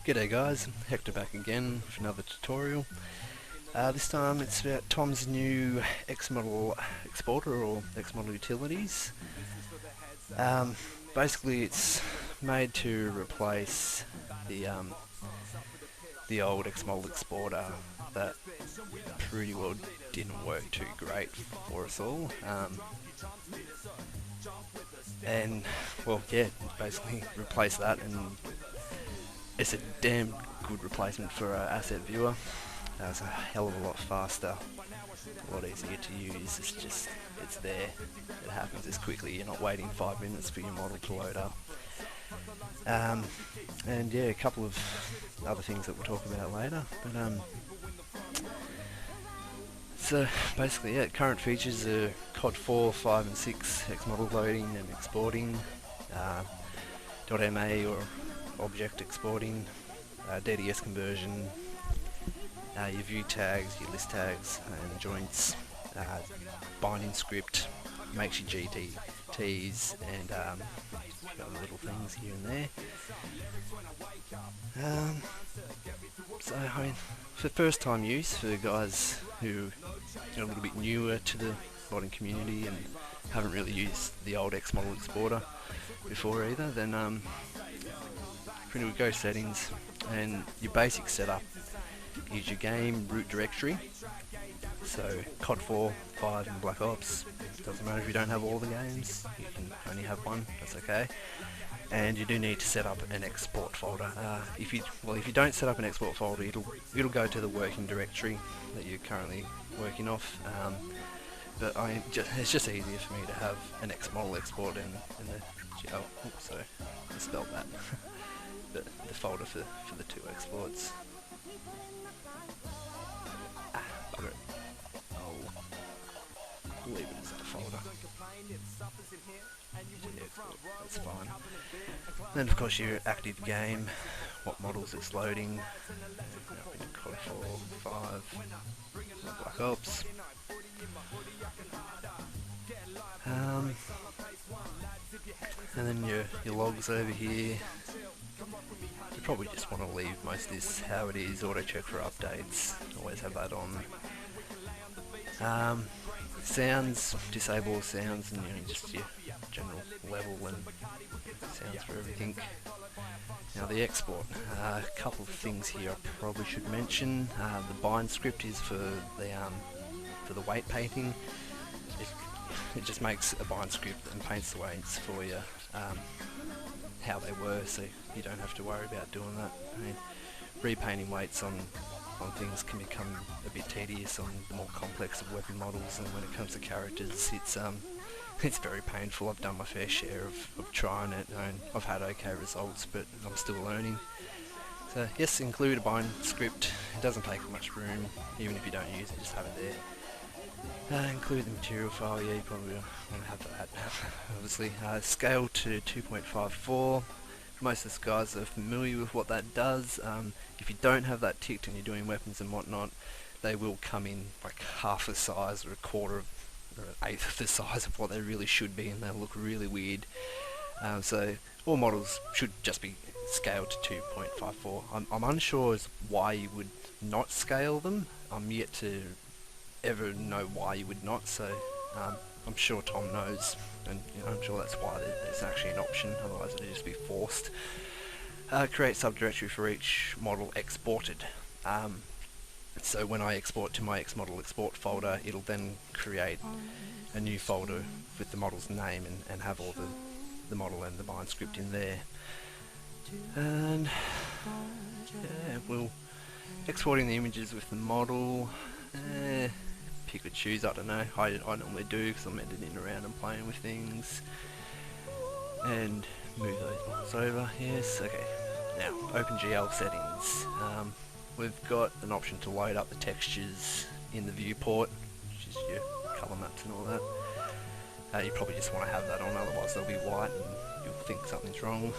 G'day guys, Hector back again with another tutorial. This time it's about Tom's new Xmodel exporter or Xmodel utilities. Basically it's made to replace the old Xmodel exporter that pretty well didn't work too great for us all. And well, yeah, basically replace that, and it's a damn good replacement for an asset viewer. It's a hell of a lot faster, a lot easier to use. It's there. It happens as quickly. You're not waiting 5 minutes for your model to load up. And yeah, a couple of other things that we'll talk about later. But so basically, yeah, current features are COD 4, 5 and 6 Xmodel loading and exporting, .ma or object exporting, DDS conversion, your view tags, your list tags and joints, binding script, makes your GTTs and other little things here and there. So I mean, for first time use, for guys who are a little bit newer to the modding community and haven't really used the old Xmodel exporter before either, then go settings, and your basic setup is your game root directory. So COD 4, 5 and Black Ops, doesn't matter if you don't have all the games, you can only have one, that's okay. And you do need to set up an export folder. If you don't set up an export folder, it'll go to the working directory that you're currently working off. But it's just easier for me to have an Xmodel export in the sorry, I spelled that. the folder for the two exports. Bugger it. I'll leave it as a folder. Yeah, that's fine. Then of course your active game, what models it's loading. COD 4, 5, Black Ops. And then your logs over here. You probably just want to leave most of this how it is, auto check for updates, always have that on. Sounds, disable sounds, and just your general level and sounds for everything. Now the export, a couple of things here I probably should mention. The bind script is for the weight painting. It just makes a bind script and paints the weights for you how they were, so you don't have to worry about doing that. I mean, repainting weights on things can become a bit tedious on the more complex of weapon models, and when it comes to characters, it's very painful. I've done my fair share of trying it, and I've had okay results, but I'm still learning. So yes, include a bind script. It doesn't take much room, even if you don't use it, just have it there. Include the material file, yeah, you probably want to have that, obviously. Scale to 2.54. For most of us guys are familiar with what that does. If you don't have that ticked and you're doing weapons and whatnot, they will come in like half the size or a quarter of, or an eighth of the size of what they really should be, and they'll look really weird. So all models should just be scaled to 2.54. I'm unsure as why you would not scale them. I'm yet to ever know why you would not, so I'm sure Tom knows, and I'm sure that's why there's actually an option, otherwise it'd just be forced. Create subdirectory for each model exported. So when I export to my Xmodel export folder, it'll then create a new folder with the model's name and have all the model and the bind script in there. And yeah, we'll exporting the images with the model. Pick or choose, I don't know. I normally do because I'm editing around and playing with things. And move those models over. Yes, okay. Now, OpenGL settings. We've got an option to load up the textures in the viewport, which is your colour maps and all that. You probably just want to have that on, otherwise they'll be white and you'll think something's wrong.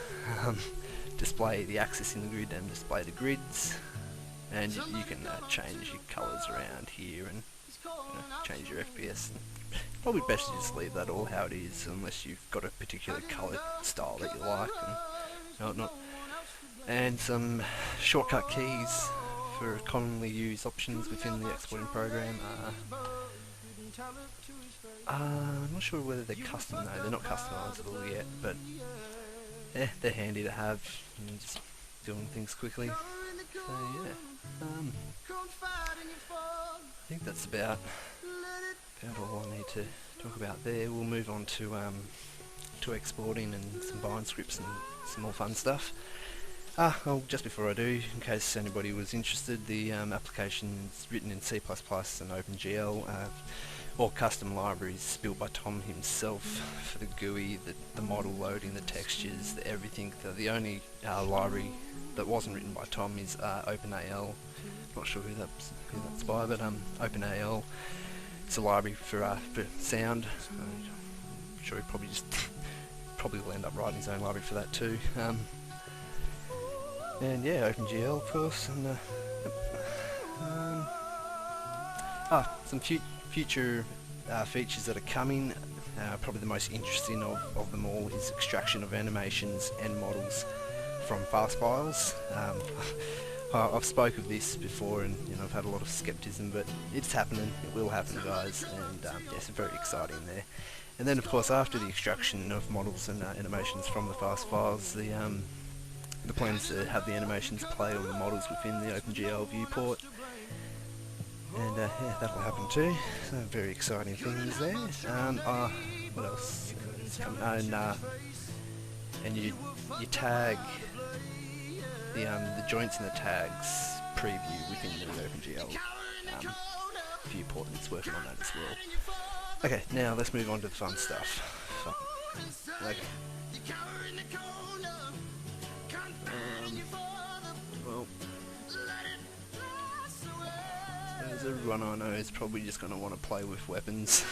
Display the axis in the grid and display the grids. And you can change your colours around here and change your FPS. Probably best to just leave that all how it is, unless you've got a particular colour style that you like and whatnot. and some shortcut keys for commonly used options within the exporting program. I'm not sure whether they're custom. No, they're not customizable yet, but they're handy to have. Just doing things quickly. So yeah, I think that's about all I need to talk about there. We'll move on to exporting and some bind scripts and some more fun stuff. Well, just before I do, in case anybody was interested, the application's written in C++ and OpenGL, all custom libraries built by Tom himself for the GUI, the model loading, the textures, everything. The only library that wasn't written by Tom is OpenAL. Not sure who that's by, but OpenAL. It's a library for sound. I'm sure he probably will end up writing his own library for that too. And yeah, OpenGL of course, and some future features that are coming. Probably the most interesting of them all is extraction of animations and models from fast files. I've spoke of this before, and I've had a lot of skepticism, but it's happening. It will happen, guys, and yes, very exciting there. And then, of course, after the extraction of models and animations from the fast files, the plan is to have the animations play on the models within the OpenGL viewport, and yeah, that'll happen too. So very exciting things there. What else is coming? And you tag the joints and the tags preview within the OpenGL viewport, and it's working on that as well. Okay, now let's move on to the fun stuff. Okay. Well, as everyone I know is probably just going to want to play with weapons.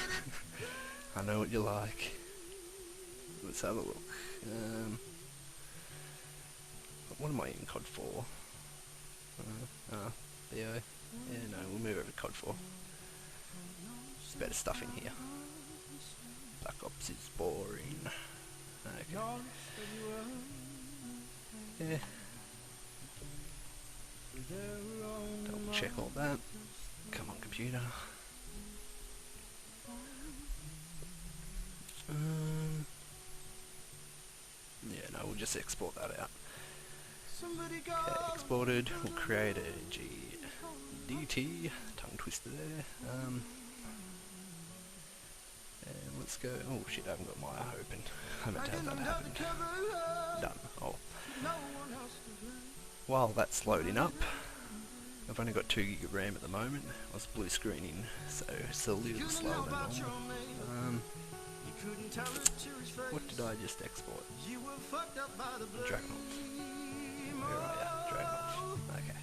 I know what you like. Let's have a look. What am I in COD 4? BO. Yeah, no, we'll move over to COD 4. There's better stuff in here. Black Ops is boring. Okay. Yeah. Double check all that. Come on, computer. Yeah, no, we'll just export that out. Okay, exported. We'll create a GDT. Tongue twister there. And let's go. Oh shit, I haven't got my open. I meant to have that happen. Done. Oh. While that's loading up, I've only got 2 GB of RAM at the moment. I was blue screening, so it's a little slower than normal. What did I just export? Dragonauts. Where are ya? Dragonauts. Okay.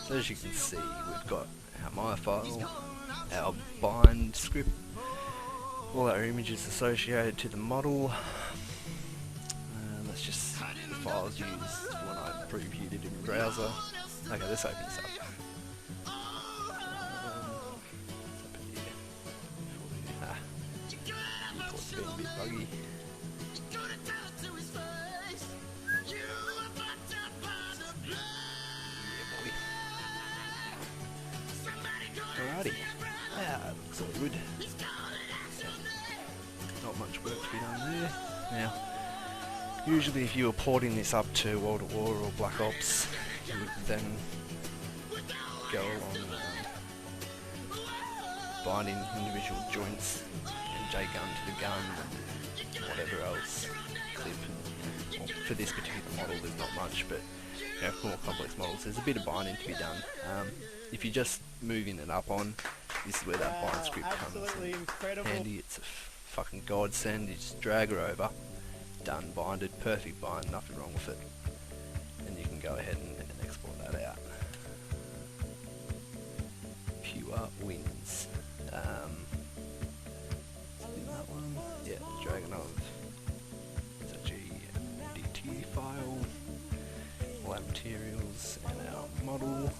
So as you can see, we've got our my file, our bind script, all our images associated to the model. That's just the files used when I previewed it in the browser. Okay, let's open this up. Import's been a bit buggy. Alrighty. Looks all good. Not much work to be done there. Now, usually if you were porting this up to World at War or Black Ops, you would then go along binding individual joints and J-gun to the gun and whatever else, clip. Well, for this particular model there's not much, but for more complex models there's a bit of binding to be done. If you're just moving it up on, this is where that bind script comes in handy. It's a fucking godsend. You just drag her over, done, binded, perfect bind, nothing wrong with it, and you can go ahead and export that out. Pure wins. That one, yeah, drag it on. It's a GDT file, all our materials and our model.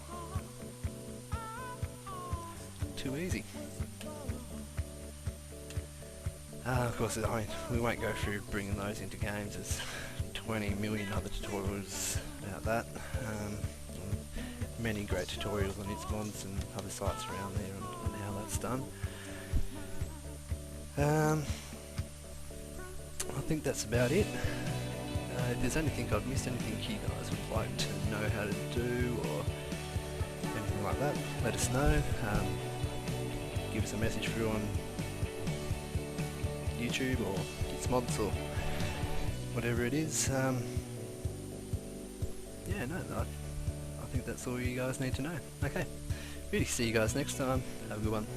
Too easy. Of course, we won't go through bringing those into games. There's 20 million other tutorials that. Many great tutorials on Xmods and other sites around there on how that's done. I think that's about it. If there's anything I've missed, anything you guys would like to know how to do or anything like that, let us know. Give us a message through on YouTube or Xmods or whatever it is. Yeah, no, I think that's all you guys need to know. Okay, really, see you guys next time. Have a good one.